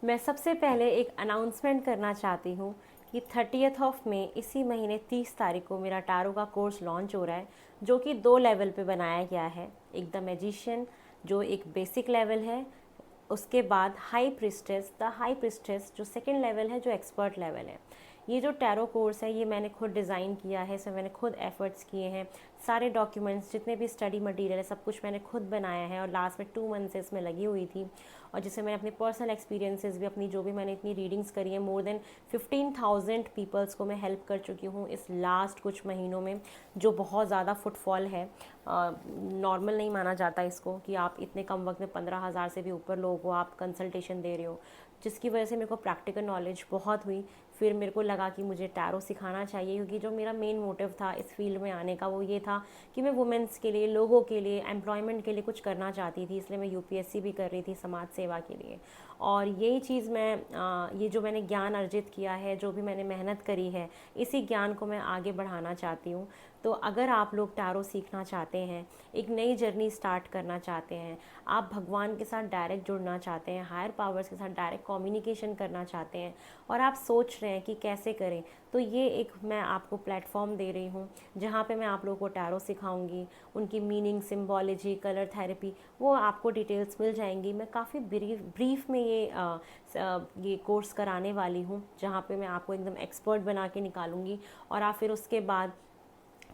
मैं सबसे पहले एक अनाउंसमेंट करना चाहती हूँ कि 30th ऑफ मई इसी महीने 30 तारीख को मेरा टैरो का कोर्स लॉन्च हो रहा है, जो कि 2 लेवल पे बनाया गया है। एक द मैजिशियन जो एक बेसिक लेवल है, उसके बाद हाई प्रिस्टेस जो सेकंड लेवल है, जो एक्सपर्ट लेवल है। ये जो टैरो कोर्स है ये मैंने खुद डिज़ाइन किया है, इसमें मैंने खुद एफर्ट्स किए हैं। सारे डॉक्यूमेंट्स जितने भी स्टडी मटेरियल है सब कुछ मैंने खुद बनाया है, और लास्ट में 2 मंथ से इसमें लगी हुई थी। और जिससे मैंने अपने पर्सनल एक्सपीरियंसेस भी, अपनी जो भी मैंने इतनी रीडिंग्स करी है, मोर देन 15,000 पीपल्स को मैं हेल्प कर चुकी हूँ इस लास्ट कुछ महीनों में, जो बहुत ज़्यादा फुटफॉल है। नॉर्मल नहीं माना जाता इसको कि आप इतने कम वक्त में 15,000 से भी ऊपर लोगों को आप कंसल्टेशन दे रहे हो, जिसकी वजह से मेरे को प्रैक्टिकल नॉलेज बहुत हुई। फिर मेरे को लगा कि मुझे टैरो सिखाना चाहिए, क्योंकि जो मेरा मेन मोटिव था इस फील्ड में आने का वो ये था कि मैं वुमेंस के लिए, लोगों के लिए, एम्प्लॉयमेंट के लिए कुछ करना चाहती थी। इसलिए मैं यूपीएससी भी कर रही थी समाज सेवा के लिए। और यही चीज़ मैं ये जो मैंने ज्ञान अर्जित किया है, जो भी मैंने मेहनत करी है, इसी ज्ञान को मैं आगे बढ़ाना चाहती हूँ। तो अगर आप लोग टैरो सीखना चाहते हैं, एक नई जर्नी स्टार्ट करना चाहते हैं, आप भगवान के साथ डायरेक्ट जुड़ना चाहते हैं, हायर पावर्स के साथ डायरेक्ट कम्युनिकेशन करना चाहते हैं, और आप सोच रहे हैं कि कैसे करें, तो ये एक मैं आपको प्लेटफॉर्म दे रही हूँ जहाँ पे मैं आप लोगों को टैरो सिखाऊंगी। उनकी मीनिंग, सिम्बोलॉजी, कलर थेरेपी, वो आपको डिटेल्स मिल जाएंगी। मैं काफ़ी ब्रीफ में ये कोर्स कराने वाली हूँ, जहाँ पे मैं आपको एकदम एक्सपर्ट बना के निकालूंगी, और आप फिर उसके बाद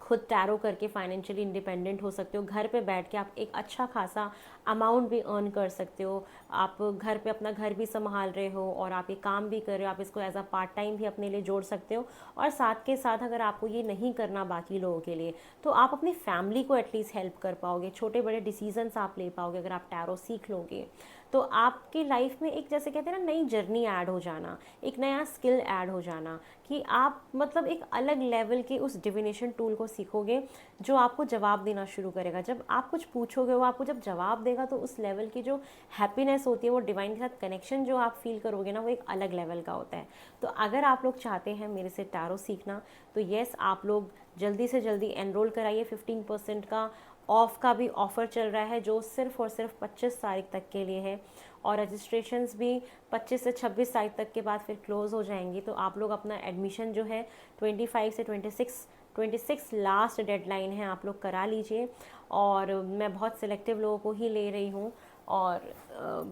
खुद टैरो करके फाइनेंशियली इंडिपेंडेंट हो सकते हो। घर पे बैठ के आप एक अच्छा खासा अमाउंट भी अर्न कर सकते हो। आप घर पे अपना घर भी संभाल रहे हो और आप ये काम भी कर रहे हो, आप इसको एज अ पार्ट टाइम भी अपने लिए जोड़ सकते हो। और साथ के साथ अगर आपको ये नहीं करना बाकी लोगों के लिए, तो आप अपनी फैमिली को एटलीस्ट हेल्प कर पाओगे। छोटे बड़े डिसीजंस आप ले पाओगे अगर आप टैरो सीख लोगे। तो आपकी लाइफ में एक, जैसे कहते हैं ना, नई जर्नी ऐड हो जाना, एक नया स्किल ऐड हो जाना, कि आप मतलब एक अलग लेवल के उस डिविनेशन टूल को सीखोगे जो आपको जवाब देना शुरू करेगा। जब आप कुछ पूछोगे, वो आपको जब जवाब देगा, तो उस लेवल की जो हैप्पीनेस होती है, वो डिवाइन के साथ कनेक्शन जो आप फील करोगे ना, वो एक अलग लेवल का होता है। तो अगर आप लोग चाहते हैं मेरे से टैरो सीखना, तो येस, आप लोग जल्दी से जल्दी एनरोल कराइए। 15% का ऑफ का भी ऑफ़र चल रहा है, जो सिर्फ़ और सिर्फ 25 तारीख तक के लिए है, और रजिस्ट्रेशंस भी 25 से 26 तारीख तक के बाद फिर क्लोज़ हो जाएंगी। तो आप लोग अपना एडमिशन जो है 25 से 26 लास्ट डेडलाइन है, आप लोग करा लीजिए। और मैं बहुत सिलेक्टिव लोगों को ही ले रही हूँ, और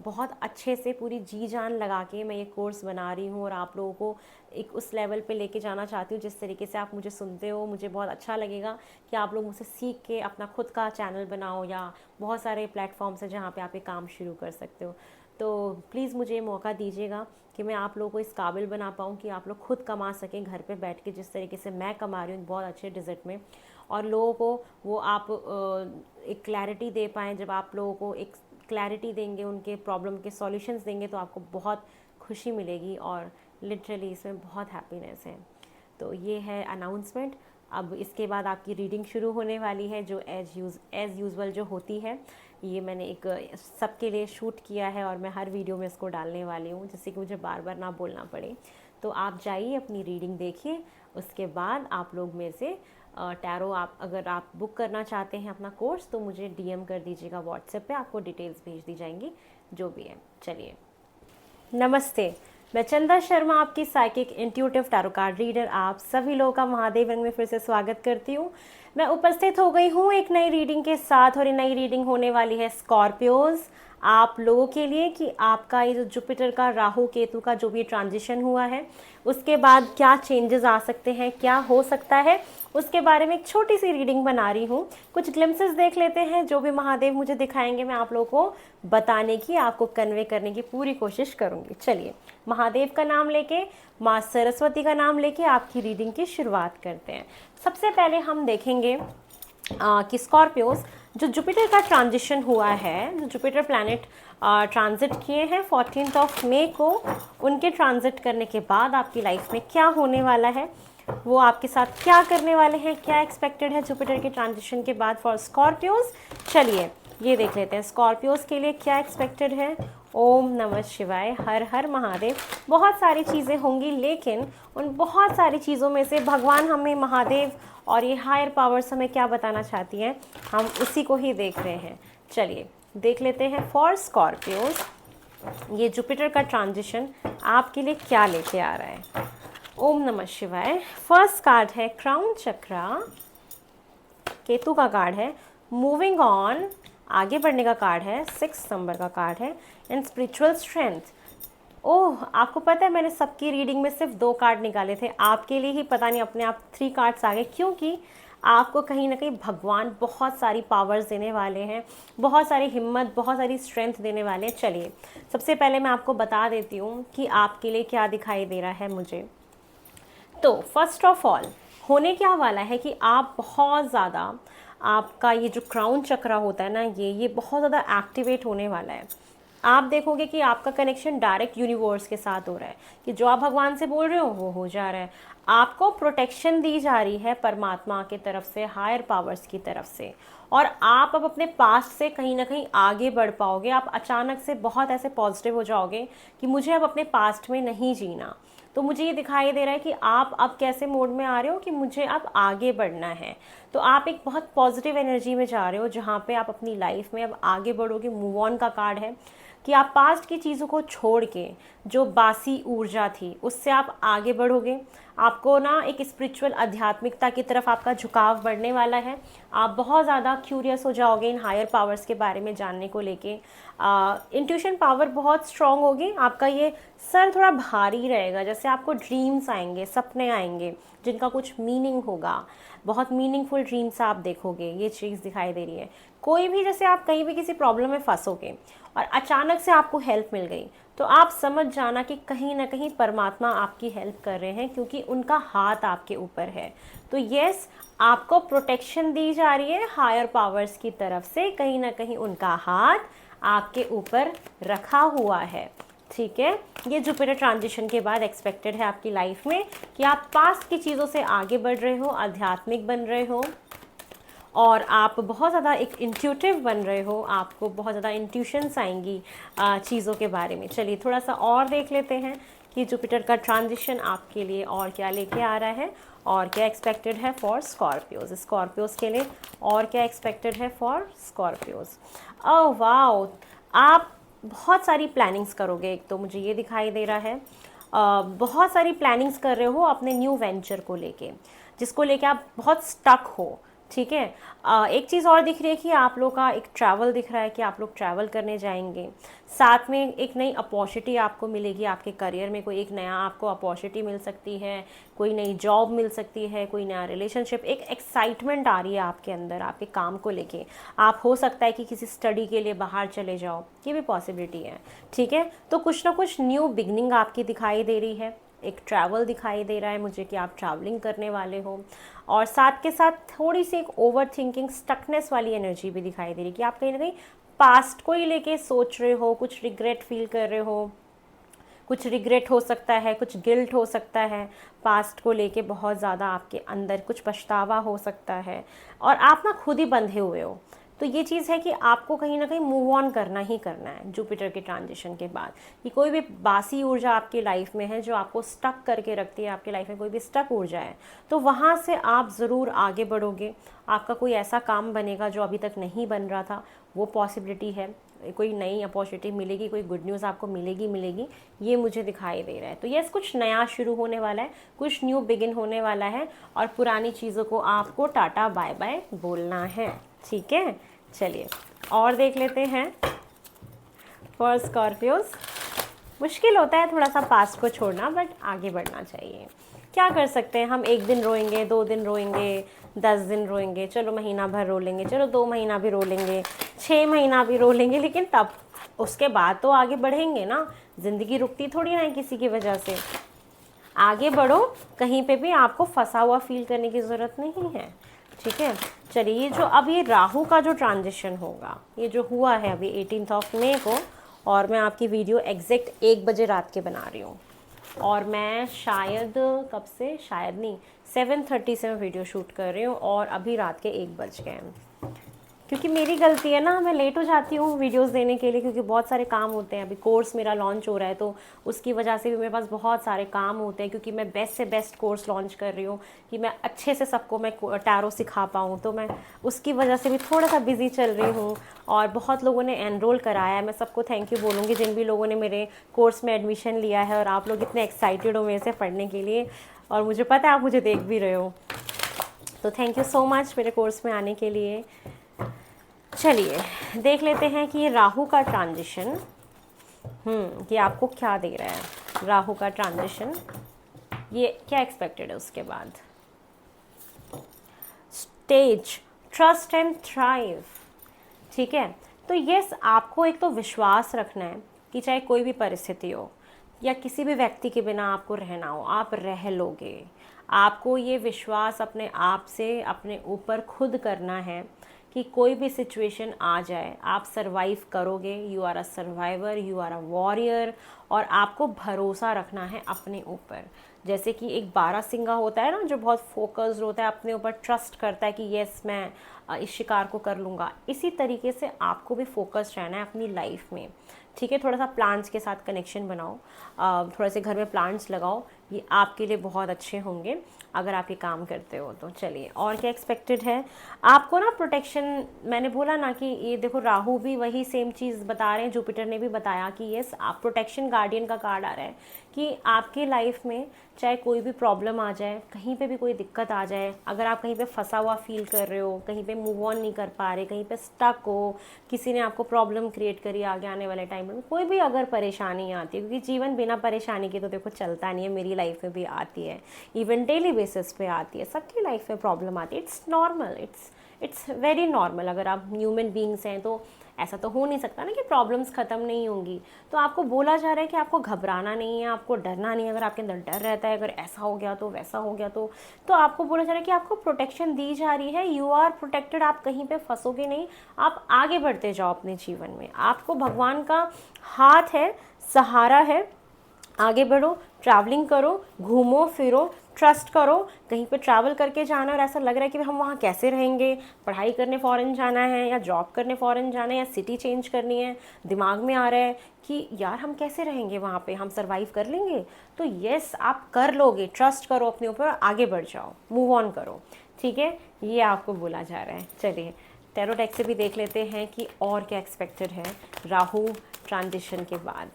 बहुत अच्छे से पूरी जी जान लगा के मैं ये कोर्स बना रही हूँ, और आप लोगों को एक उस लेवल पे लेके जाना चाहती हूँ जिस तरीके से आप मुझे सुनते हो। मुझे बहुत अच्छा लगेगा कि आप लोग मुझसे सीख के अपना खुद का चैनल बनाओ, या बहुत सारे प्लेटफॉर्म्स हैं जहाँ पे आप ये काम शुरू कर सकते हो। तो प्लीज़ मुझे मौका दीजिएगा कि मैं आप लोगों को इस काबिल बना पाऊँ कि आप लोग खुद कमा सकें घर पे बैठ के, जिस तरीके से मैं कमा रही हूँ बहुत अच्छे डिजिट में। और लोगों को वो आप एक क्लैरिटी दे पाएँ। जब आप लोगों को एक क्लैरिटी देंगे, उनके प्रॉब्लम के सॉल्यूशंस देंगे, तो आपको बहुत खुशी मिलेगी, और लिटरली इसमें बहुत हैप्पीनेस है। तो ये है अनाउंसमेंट। अब इसके बाद आपकी रीडिंग शुरू होने वाली है, जो एज़ यूज़ुअल जो होती है। ये मैंने एक सबके लिए शूट किया है, और मैं हर वीडियो में इसको डालने वाली हूँ, जिससे कि मुझे बार बार ना बोलना पड़े। तो आप जाइए, अपनी रीडिंग देखिए। उसके बाद आप लोग में से टैरो, आप अगर आप बुक करना चाहते हैं अपना कोर्स, तो मुझे डीएम कर दीजिएगा व्हाट्सएप पे, आपको डिटेल्स भेज दी जाएंगी जो भी है। चलिए, नमस्ते, मैं चंदा शर्मा, आपकी psychic intuitive tarot card reader, आप सभी लोगों का महादेव रंग में फिर से स्वागत करती हूँ। मैं उपस्थित हो गई हूँ एक नई रीडिंग के साथ, और ये नई रीडिंग होने वाली है स्कॉर्पियोज आप लोगों के लिए, कि आपका ये जो जुपिटर का, राहु केतु का जो भी ट्रांजिशन हुआ है, उसके बाद क्या चेंजेस आ सकते हैं, क्या हो सकता है, उसके बारे में एक छोटी सी रीडिंग बना रही हूँ। कुछ ग्लिम्सेस देख लेते हैं, जो भी महादेव मुझे दिखाएंगे मैं आप लोगों को बताने की, आपको कन्वे करने की पूरी कोशिश करूँगी। चलिए, महादेव का नाम लेके, माँ सरस्वती का नाम लेके आपकी रीडिंग की शुरुआत करते हैं। सबसे पहले हम देखेंगे कि स्कॉर्पियोज, जो जुपिटर का ट्रांजिशन हुआ है, जो जुपिटर प्लैनेट ट्रांजिट किए हैं 14 ऑफ मई को, उनके ट्रांजिट करने के बाद आपकी लाइफ में क्या होने वाला है, वो आपके साथ क्या करने वाले हैं, क्या एक्सपेक्टेड है जुपिटर के ट्रांजिशन के बाद फॉर स्कॉर्पियोज। चलिए ये देख लेते हैं स्कॉर्पियोज के लिए क्या एक्सपेक्टेड है। ओम नमः शिवाय, हर हर महादेव। बहुत सारी चीज़ें होंगी, लेकिन उन बहुत सारी चीज़ों में से भगवान हमें, महादेव और ये हायर पावर्स हमें क्या बताना चाहती हैं, हम उसी को ही देख रहे हैं। चलिए देख लेते हैं फॉर स्कॉर्पियोज ये जुपिटर का ट्रांजिशन आपके लिए क्या लेके आ रहा है। ओम नमः शिवाय। फर्स्ट कार्ड है क्राउन चक्रा, केतु का कार्ड है। मूविंग ऑन, आगे बढ़ने का कार्ड है। 6 नंबर का कार्ड है। And spiritual strength. ओह, आपको पता है मैंने सबकी रीडिंग में सिर्फ 2 कार्ड निकाले थे, आपके लिए ही पता नहीं अपने आप 3 कार्ड्स आ गए, क्योंकि आपको कहीं ना कहीं भगवान बहुत सारी पावर्स देने वाले हैं, बहुत सारी हिम्मत, बहुत सारी स्ट्रेंथ देने वाले हैं। चलिए सबसे पहले मैं आपको बता देती हूँ कि आपके लिए क्या दिखाई दे रहा है मुझे। तो फर्स्ट ऑफ ऑल होने क्या वाला है कि आप बहुत ज़्यादा, आपका ये जो क्राउन चक्रा होता है ना, ये बहुत ज़्यादा एक्टिवेट होने वाला है। आप देखोगे कि आपका कनेक्शन डायरेक्ट यूनिवर्स के साथ हो रहा है, कि जो आप भगवान से बोल रहे हो वो हो जा रहा है। आपको प्रोटेक्शन दी जा रही है परमात्मा की तरफ से, हायर पावर्स की तरफ से, और आप अब अपने पास्ट से कहीं ना कहीं आगे बढ़ पाओगे। आप अचानक से बहुत ऐसे पॉजिटिव हो जाओगे कि मुझे अब अपने पास्ट में नहीं जीना। तो मुझे ये दिखाई दे रहा है कि आप अब कैसे मोड में आ रहे हो कि मुझे अब आगे बढ़ना है। तो आप एक बहुत पॉजिटिव एनर्जी में जा रहे हो, जहाँ पे आप अपनी लाइफ में अब आगे बढ़ोगे। मूव ऑन का कार्ड है कि आप पास्ट की चीज़ों को छोड़ के, जो बासी ऊर्जा थी उससे आप आगे बढ़ोगे। आपको ना एक स्पिरिचुअल आध्यात्मिकता की तरफ आपका झुकाव बढ़ने वाला है। आप बहुत ज़्यादा क्यूरियस हो जाओगे इन हायर पावर्स के बारे में जानने को लेके। इंट्यूशन पावर बहुत स्ट्रांग होगी। आपका ये सर थोड़ा भारी रहेगा, जैसे आपको ड्रीम्स आएंगे, सपने आएंगे जिनका कुछ मीनिंग होगा। बहुत मीनिंगफुल ड्रीम्स आप देखोगे, ये चीज़ दिखाई दे रही है। कोई भी, जैसे आप कहीं भी किसी प्रॉब्लम में फंसोगे और अचानक से आपको हेल्प मिल गई, तो आप समझ जाना कि कहीं ना कहीं परमात्मा आपकी हेल्प कर रहे हैं, क्योंकि उनका हाथ आपके ऊपर है। तो यस, आपको प्रोटेक्शन दी जा रही है हायर पावर्स की तरफ से, कहीं ना कहीं उनका हाथ आपके ऊपर रखा हुआ है। ठीक है, ये जुपिटर ट्रांजिशन के बाद एक्सपेक्टेड है आपकी लाइफ में कि आप पास्ट की चीज़ों से आगे बढ़ रहे हो, आध्यात्मिक बन रहे हो, और आप बहुत ज़्यादा एक इंट्यूटिव बन रहे हो। आपको बहुत ज़्यादा इंट्यूशंस आएंगी चीज़ों के बारे में। चलिए थोड़ा सा और देख लेते हैं कि जुपिटर का ट्रांजिशन आपके लिए और क्या लेके आ रहा है, और क्या एक्सपेक्टेड है फॉर स्कॉर्पियोज। स्कॉर्पियोज के लिए और क्या एक्सपेक्टेड है फॉर स्कॉर्पियोज। ओह वाओ, आप बहुत सारी प्लानिंग्स करोगे। एक तो मुझे ये दिखाई दे रहा है बहुत सारी प्लानिंग्स कर रहे हो अपने न्यू वेंचर को लेके, जिसको लेके आप बहुत स्टक हो। ठीक है, एक चीज़ और दिख रही है कि आप लोग का एक ट्रैवल दिख रहा है, कि आप लोग ट्रैवल करने जाएंगे। साथ में एक नई अपॉर्चुनिटी आपको मिलेगी आपके करियर में, कोई एक नया आपको अपॉर्चुनिटी मिल सकती है, कोई नई जॉब मिल सकती है, कोई नया रिलेशनशिप। एक एक्साइटमेंट आ रही है आपके अंदर आपके काम को लेके। आप हो सकता है कि किसी स्टडी के लिए बाहर चले जाओ, ये भी पॉसिबिलिटी है। ठीक है, तो कुछ ना कुछ न्यू बिगनिंग आपकी दिखाई दे रही है। एक ट्रैवल दिखाई दे रहा है मुझे कि आप ट्रैवलिंग करने वाले हो, और साथ के साथ थोड़ी सी एक ओवर थिंकिंग, स्टकनेस वाली एनर्जी भी दिखाई दे रही है कि आप कहीं ना कहीं पास्ट को ही लेके सोच रहे हो, कुछ रिग्रेट फील कर रहे हो। कुछ रिग्रेट हो सकता है, कुछ गिल्ट हो सकता है, पास्ट को लेके बहुत ज़्यादा आपके अंदर कुछ पछतावा हो सकता है, और आप ना खुद ही बंधे हुए हो। तो ये चीज़ है कि आपको कहीं ना कहीं मूव ऑन करना ही करना है जुपिटर के ट्रांजिशन के बाद। कि कोई भी बासी ऊर्जा आपकी लाइफ में है जो आपको स्टक करके रखती है, आपकी लाइफ में कोई भी स्टक ऊर्जा है, तो वहाँ से आप ज़रूर आगे बढ़ोगे। आपका कोई ऐसा काम बनेगा जो अभी तक नहीं बन रहा था, वो पॉसिबिलिटी है। कोई नई अपॉर्चुनिटी मिलेगी, कोई गुड न्यूज़ आपको मिलेगी, ये मुझे दिखाई दे रहा है। तो यस, कुछ नया शुरू होने वाला है, कुछ न्यू बिगिन होने वाला है, और पुरानी चीज़ों को आपको टाटा बाय बाय बोलना है। ठीक है, चलिए और देख लेते हैं फॉर स्कॉर्पियोज। मुश्किल होता है थोड़ा सा पास्ट को छोड़ना, बट आगे बढ़ना चाहिए। क्या कर सकते हैं हम, 1 दिन रोएंगे, 2 दिन रोएंगे, 10 दिन रोएंगे, चलो महीना भर रो लेंगे, चलो 2 महीना भी रो लेंगे, 6 महीना भी रो लेंगे, लेकिन तब उसके बाद तो आगे बढ़ेंगे ना। ज़िंदगी रुकती थोड़ी ना है किसी की वजह से। आगे बढ़ो, कहीं पे भी आपको फंसा हुआ फील करने की ज़रूरत नहीं है। ठीक है, चलिए ये जो अब ये राहु का जो ट्रांजिशन होगा, ये जो हुआ है अभी 18 मई को, और मैं आपकी वीडियो एग्जैक्ट 1 बजे रात के बना रही हूँ, और मैं शायद कब से, शायद नहीं, 7:30 से मैं वीडियो शूट कर रही हूँ, और अभी रात के 1 बज गए हैं। क्योंकि मेरी गलती है ना, मैं लेट हो जाती हूँ वीडियोस देने के लिए, क्योंकि बहुत सारे काम होते हैं। अभी कोर्स मेरा लॉन्च हो रहा है तो उसकी वजह से भी मेरे पास बहुत सारे काम होते हैं, क्योंकि मैं बेस्ट से बेस्ट कोर्स लॉन्च कर रही हूँ कि मैं अच्छे से सबको मैं टैरो सिखा पाऊँ। तो मैं उसकी वजह से भी थोड़ा सा बिजी चल रही हूँ। और बहुत लोगों ने एनरोल कराया है, मैं सबको थैंक यू बोलूँगी जिन भी लोगों ने मेरे कोर्स में एडमिशन लिया है। और आप लोग इतने एक्साइटेड हो मेरे से पढ़ने के लिए, और मुझे पता है आप मुझे देख भी रहे हो, तो थैंक यू सो मच मेरे कोर्स में आने के लिए। चलिए देख लेते हैं कि ये राहु का ट्रांजिशन ये आपको क्या दे रहा है। राहु का ट्रांजिशन ये क्या एक्सपेक्टेड है उसके बाद। स्टेज, ट्रस्ट एंड थ्राइव, ठीक है। तो यस, आपको एक तो विश्वास रखना है कि चाहे कोई भी परिस्थिति हो या किसी भी व्यक्ति के बिना आपको रहना हो, आप रह लोगे। आपको ये विश्वास अपने आप से, अपने ऊपर खुद करना है कि कोई भी सिचुएशन आ जाए आप सरवाइव करोगे। You are a survivor, you are a warrior. और आपको भरोसा रखना है अपने ऊपर। जैसे कि एक बारहसिंगा होता है ना, जो बहुत फोकस्ड होता है, अपने ऊपर ट्रस्ट करता है कि यस मैं इस शिकार को कर लूँगा। इसी तरीके से आपको भी फोकस्ड रहना है अपनी लाइफ में, ठीक है। थोड़ा सा प्लांट्स के साथ कनेक्शन बनाओ, थोड़ा से घर में प्लांट्स लगाओ, ये आपके लिए बहुत अच्छे होंगे अगर आप ये काम करते हो तो। चलिए और क्या एक्सपेक्टेड है आपको ना। प्रोटेक्शन, मैंने बोला ना कि ये देखो राहु भी वही सेम चीज़ बता रहे हैं, जुपिटर ने भी बताया कि यस आप प्रोटेक्शन गार्डियन का कार्ड आ रहा है कि आपकी लाइफ में चाहे कोई भी प्रॉब्लम आ जाए, कहीं पे भी कोई दिक्कत आ जाए, अगर आप कहीं पे फंसा हुआ फील कर रहे हो, कहीं पे मूव ऑन नहीं कर पा रहे, कहीं पे स्टक हो, किसी ने आपको प्रॉब्लम क्रिएट करी आगे आने वाले टाइम में, कोई भी अगर परेशानी आती है, क्योंकि जीवन बिना परेशानी के तो देखो चलता नहीं है, मेरी लाइफ में भी आती है, इवन डेली बेसिस पे आती है, सबकी लाइफ में प्रॉब्लम आती है। It's normal, it's very normal. अगर आप ह्यूमन बींग्स हैं तो ऐसा तो हो नहीं सकता ना कि प्रॉब्लम्स ख़त्म नहीं होंगी। तो आपको बोला जा रहा है कि आपको घबराना नहीं है, आपको डरना नहीं है। अगर आपके अंदर डर रहता है, अगर ऐसा हो गया तो वैसा हो गया तो आपको बोला जा रहा है कि आपको प्रोटेक्शन दी जा रही है। यू आर प्रोटेक्टेड, आप कहीं पे फंसोगे नहीं, आप आगे बढ़ते जाओ अपने जीवन में। आपको भगवान का हाथ है, सहारा है, आगे बढ़ो, ट्रैवलिंग करो, घूमो फिरो, ट्रस्ट करो। कहीं पे ट्रैवल करके जाना और ऐसा लग रहा है कि हम वहाँ कैसे रहेंगे, पढ़ाई करने फ़ॉरेन जाना है या जॉब करने फ़ॉरेन जाना है या सिटी चेंज करनी है, दिमाग में आ रहा है कि यार हम कैसे रहेंगे वहाँ पे, हम सर्वाइव कर लेंगे। तो येस आप कर लोगे, ट्रस्ट करो अपने ऊपर, आगे बढ़ जाओ, मूव ऑन करो, ठीक है। ये आपको बोला जा रहा है। चलिए टैरो डेक से भी देख लेते हैं कि और क्या एक्सपेक्टेड है राहु ट्रांजिशन के बाद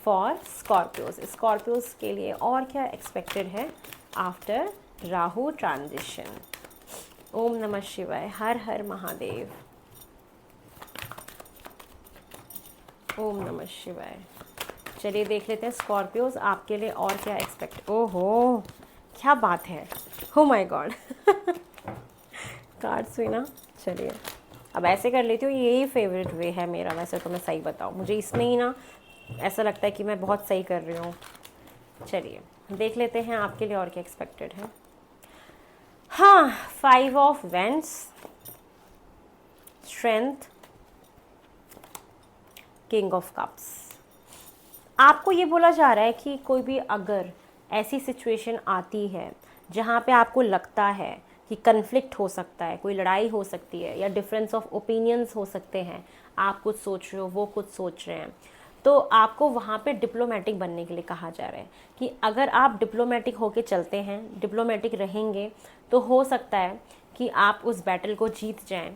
फॉर स्कॉर्पियोज के लिए। और क्या एक्सपेक्टेड है आफ्टर राहु ट्रांजिशन। ओम नमः शिवाय, हर हर महादेव। ओम नमः शिवाय। चलिए देख लेते हैं स्कॉर्पियोज आपके लिए और क्या एक्सपेक्ट। ओहो क्या बात है, हो माय गॉड कार्ड्स हुई ना। चलिए अब ऐसे कर लेती हूँ, यही फेवरेट वे है मेरा वैसे तो, मैं सही बताऊँ मुझे इसमें ही ना ऐसा लगता है कि मैं बहुत सही कर रही हूँ। चलिए देख लेते हैं आपके लिए और क्या एक्सपेक्टेड है। हाँ, 5 of wands, strength, king of cups. आपको ये बोला जा रहा है कि कोई भी अगर ऐसी सिचुएशन आती है जहाँ पे आपको लगता है कि कन्फ्लिक्ट हो सकता है, कोई लड़ाई हो सकती है या डिफरेंस ऑफ ओपिनियंस हो सकते हैं, आप कुछ सोच रहे हो वो कुछ सोच रहे हैं, तो आपको वहाँ पे डिप्लोमेटिक बनने के लिए कहा जा रहा है कि अगर आप डिप्लोमेटिक होके चलते हैं, डिप्लोमेटिक रहेंगे, तो हो सकता है कि आप उस बैटल को जीत जाएं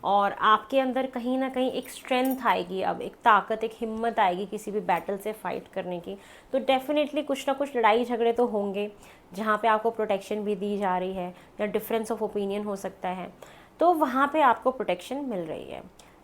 और आपके अंदर कहीं ना कहीं एक स्ट्रेंथ आएगी, अब एक ताकत, एक हिम्मत आएगी किसी भी बैटल से फाइट करने की। तो डेफिनेटली कुछ ना कुछ लड़ाई झगड़े तो होंगे जहाँ पे आपको प्रोटेक्शन भी दी जा रही है या डिफरेंस ऑफ ओपिनियन हो सकता है, तो वहाँ पे आपको प्रोटेक्शन मिल रही है।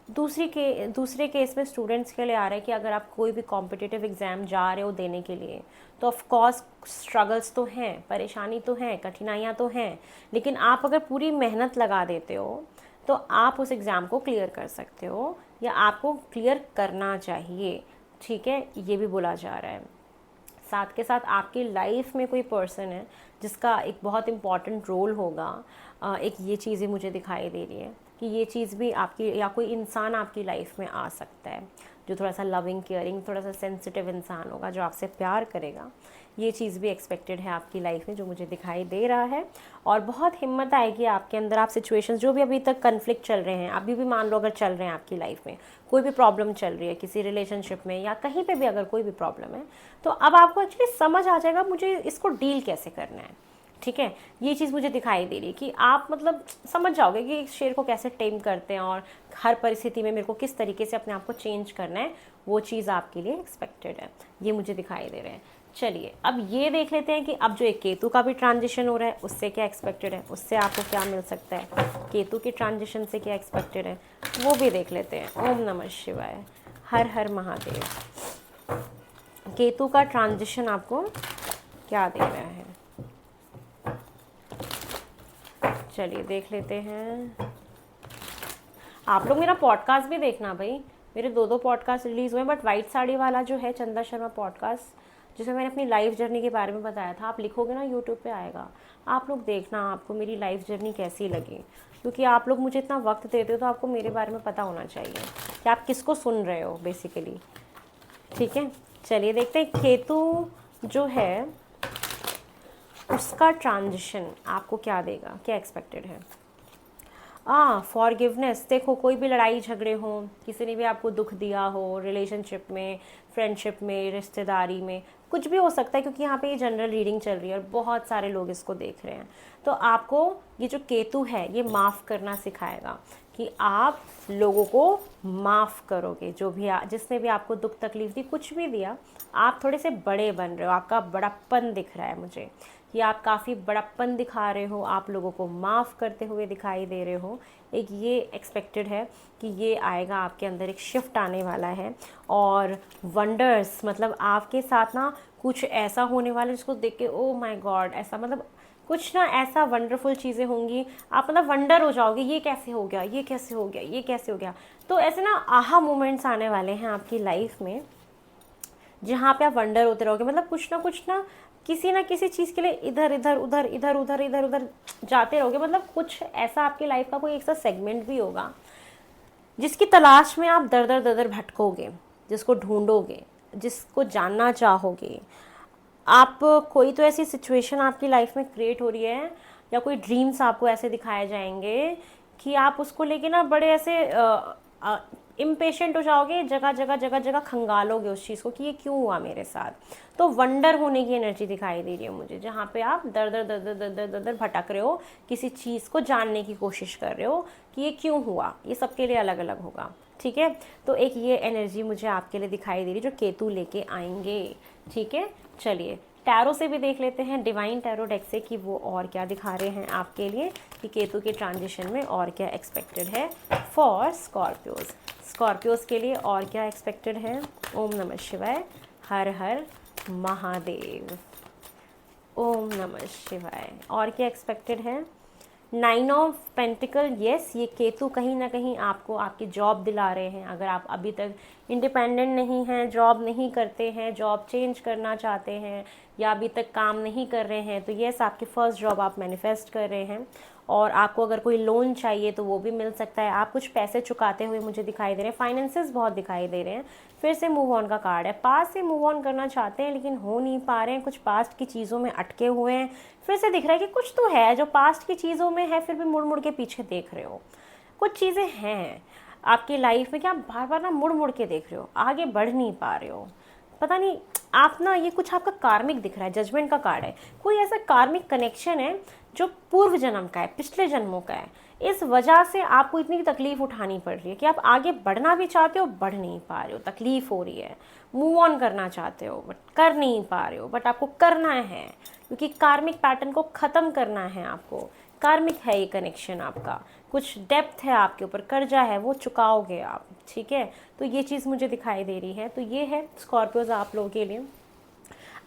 दूसरे केस में स्टूडेंट्स के लिए आ रहा है कि अगर आप कोई भी कॉम्पिटिटिव एग्ज़ाम जा रहे हो देने के लिए, तो ऑफ कोर्स स्ट्रगल्स तो हैं, परेशानी तो हैं, कठिनाइयाँ तो हैं, लेकिन आप अगर पूरी मेहनत लगा देते हो तो आप उस एग्ज़ाम को क्लियर कर सकते हो या आपको क्लियर करना चाहिए, ठीक है। ये भी बोला जा रहा है। साथ के साथ आपकी लाइफ में कोई पर्सन है जिसका एक बहुत इम्पॉर्टेंट रोल होगा, एक ये चीज़ ही मुझे दिखाई दे रही है कि ये चीज़ भी आपकी, या कोई इंसान आपकी लाइफ में आ सकता है। जो थोड़ा सा लविंग केयरिंग थोड़ा सा सेंसिटिव इंसान होगा, जो आपसे प्यार करेगा, ये चीज़ भी एक्सपेक्टेड है आपकी लाइफ में, जो मुझे दिखाई दे रहा है। और बहुत हिम्मत आएगी आपके अंदर। आप सिचुएशंस जो भी अभी तक कन्फ्लिक्ट चल रहे हैं, अभी भी मान लो अगर चल रहे हैं आपकी लाइफ में, कोई भी प्रॉब्लम चल रही है किसी रिलेशनशिप में या कहीं पे भी अगर कोई भी प्रॉब्लम है, तो अब आपको एक्चुअली समझ आ जाएगा मुझे इसको डील कैसे करना है। ठीक है, ये चीज़ मुझे दिखाई दे रही है कि आप मतलब समझ जाओगे कि शेर को कैसे टेम करते हैं और हर परिस्थिति में मेरे को किस तरीके से अपने आप को चेंज करना है, वो चीज़ आपके लिए एक्सपेक्टेड है, ये मुझे दिखाई दे रहे हैं। चलिए अब ये देख लेते हैं कि अब जो एक केतु का भी ट्रांजिशन हो रहा है उससे क्या एक्सपेक्टेड है, उससे आपको क्या मिल सकता है, केतु के ट्रांजिशन से क्या एक्सपेक्टेड है वो भी देख लेते हैं। ओम नमः शिवाय, हर हर महादेव। केतु का ट्रांजिशन आपको क्या दे रहा है, चलिए देख लेते हैं। आप लोग मेरा पॉडकास्ट भी देखना भाई, मेरे 2 पॉडकास्ट रिलीज़ हुए, बट वाइट साड़ी वाला जो है चंदा शर्मा पॉडकास्ट, जिसमें मैंने अपनी लाइफ जर्नी के बारे में बताया था, आप लिखोगे ना यूट्यूब पे आएगा, आप लोग देखना आपको मेरी लाइफ जर्नी कैसी लगी, क्योंकि आप लोग मुझे इतना वक्त देते हो तो आपको मेरे बारे में पता होना चाहिए कि आप किसको सुन रहे हो बेसिकली। ठीक है, चलिए देखते हैं केतु जो है उसका ट्रांजिशन आपको क्या देगा, क्या एक्सपेक्टेड है। फॉरगिवनेस। देखो कोई भी लड़ाई झगड़े हो, किसी ने भी आपको दुख दिया हो, रिलेशनशिप में, फ्रेंडशिप में, रिश्तेदारी में, कुछ भी हो सकता है, क्योंकि यहाँ पे ये जनरल रीडिंग चल रही है और बहुत सारे लोग इसको देख रहे हैं। तो आपको ये जो केतु है ये माफ़ करना सिखाएगा कि आप लोगों को माफ़ करोगे, जो भी जिसने भी आपको दुख तकलीफ दी, कुछ भी दिया, आप थोड़े से बड़े बन रहे हो, आपका बड़ापन दिख रहा है मुझे कि आप काफ़ी बड़ापन दिखा रहे हो, आप लोगों को माफ़ करते हुए दिखाई दे रहे हो। एक ये एक्सपेक्टेड है कि ये आएगा, आपके अंदर एक शिफ्ट आने वाला है। और वंडर्स, मतलब आपके साथ ना कुछ ऐसा होने वाला है जिसको देख के ओ माय गॉड, ऐसा मतलब कुछ ना ऐसा वंडरफुल चीज़ें होंगी, आप मतलब वंडर हो जाओगे, ये कैसे हो गया, ये कैसे हो गया, ये कैसे हो गया। तो ऐसे ना आहा मोमेंट्स आने वाले हैं आपकी लाइफ में, जहाँ पे आप वंडर होते रहोगे, मतलब कुछ ना किसी चीज़ के लिए इधर इधर उधर इधर उधर इधर उधर जाते रहोगे। मतलब कुछ ऐसा आपकी लाइफ का कोई एक सा सेगमेंट भी होगा जिसकी तलाश में आप दर दर दर दर भटकोगे, जिसको ढूंढोगे, जिसको जानना चाहोगे आप। कोई तो ऐसी सिचुएशन आपकी लाइफ में क्रिएट हो रही है, या कोई ड्रीम्स आपको ऐसे दिखाए जाएंगे कि आप उसको लेके ना बड़े ऐसे इम्पेशेंट हो जाओगे, जगह जगह खंगालोगे उस चीज़ को कि ये क्यों हुआ मेरे साथ। तो वंडर होने की एनर्जी दिखाई दे रही है मुझे, जहाँ पे आप दर दर दर दर दर दर दर दर भटक रहे हो, किसी चीज़ को जानने की कोशिश कर रहे हो कि ये क्यों हुआ। ये सबके लिए अलग अलग होगा, ठीक है। तो एक ये एनर्जी मुझे आपके लिए दिखाई दे रही है जो केतु लेके आएंगे, ठीक है। चलिए टैरो से भी देख लेते हैं, डिवाइन टैरो डेक से, कि वो और क्या दिखा रहे हैं आपके लिए, कि केतु के ट्रांजिशन में और क्या एक्सपेक्टेड है फॉर स्कॉर्पियोज। स्कॉर्पियोज के लिए और क्या एक्सपेक्टेड है। ओम नमः शिवाय, हर हर महादेव। ओम नमः शिवाय। और क्या एक्सपेक्टेड है। 9 ऑफ पेंटिकल, यस, ये केतु कहीं ना कहीं आपको आपकी जॉब दिला रहे हैं। अगर आप अभी तक इंडिपेंडेंट नहीं हैं, जॉब नहीं करते हैं, जॉब चेंज करना चाहते हैं, या अभी तक काम नहीं कर रहे हैं, तो यस आपकी फ़र्स्ट जॉब आप मैनिफेस्ट कर रहे हैं। और आपको अगर कोई लोन चाहिए तो वो भी मिल सकता है। आप कुछ पैसे चुकाते हुए मुझे दिखाई दे रहे हैं, फाइनेंसेस बहुत दिखाई दे रहे हैं। फिर से मूव ऑन का कार्ड है, पास्ट से मूव ऑन करना चाहते हैं लेकिन हो नहीं पा रहे हैं, कुछ पास्ट की चीज़ों में अटके हुए हैं। फिर से दिख रहा है कि कुछ तो है जो पास्ट की चीज़ों में है, फिर भी मुड़ मुड़ के पीछे देख रहे हो। कुछ चीज़ें हैं आपकी लाइफ में कि आप बार बार ना मुड़ मुड़ के देख रहे हो, आगे बढ़ नहीं पा रहे हो, पता नहीं आप ना, ये कुछ आपका कार्मिक दिख रहा है, जजमेंट का कार्ड है। कोई ऐसा कार्मिक कनेक्शन है जो पूर्व जन्म का है, पिछले जन्मों का है। इस वजह से आपको इतनी तकलीफ उठानी पड़ रही है कि आप आगे बढ़ना भी चाहते हो, बढ़ नहीं पा रहे हो, तकलीफ हो रही है। मूव ऑन करना चाहते हो बट कर नहीं पा रहे हो, बट आपको करना है क्योंकि कार्मिक पैटर्न को ख़त्म करना है आपको। कार्मिक है ये कनेक्शन आपका, कुछ डेप्थ है आपके ऊपर, कर्जा है, वो चुकाओगे आप, ठीक है। तो ये चीज़ मुझे दिखाई दे रही है। तो ये है स्कॉर्पियोज आप लोगों के लिए।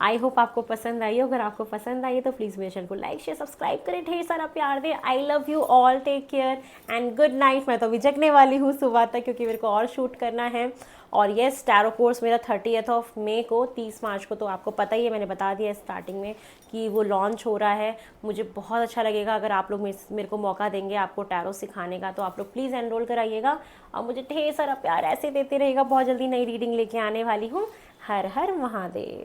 आई होप आपको पसंद आई हो। अगर आपको पसंद आई है तो प्लीज़ मेरे चैनल को लाइक शेयर सब्सक्राइब करें, ढेर सारा प्यार दें। I love you all, take care and good night. मैं तो अभी जगने वाली हूँ सुबह तक, क्योंकि मेरे को और शूट करना है। और येस, टैरो कोर्स मेरा 30th ऑफ मे को, 30 मार्च को, तो आपको पता ही है, मैंने बता दिया स्टार्टिंग में कि वो लॉन्च हो रहा है। मुझे बहुत अच्छा लगेगा अगर आप लोग मेरे को मौका देंगे आपको टैरो सिखाने का, तो आप लोग प्लीज़ एनरोल कराइएगा और मुझे ढेर सारा प्यार ऐसे देते रहिएगा। बहुत जल्दी नई रीडिंग लेके आने वाली हूँ। हर हर महादेव।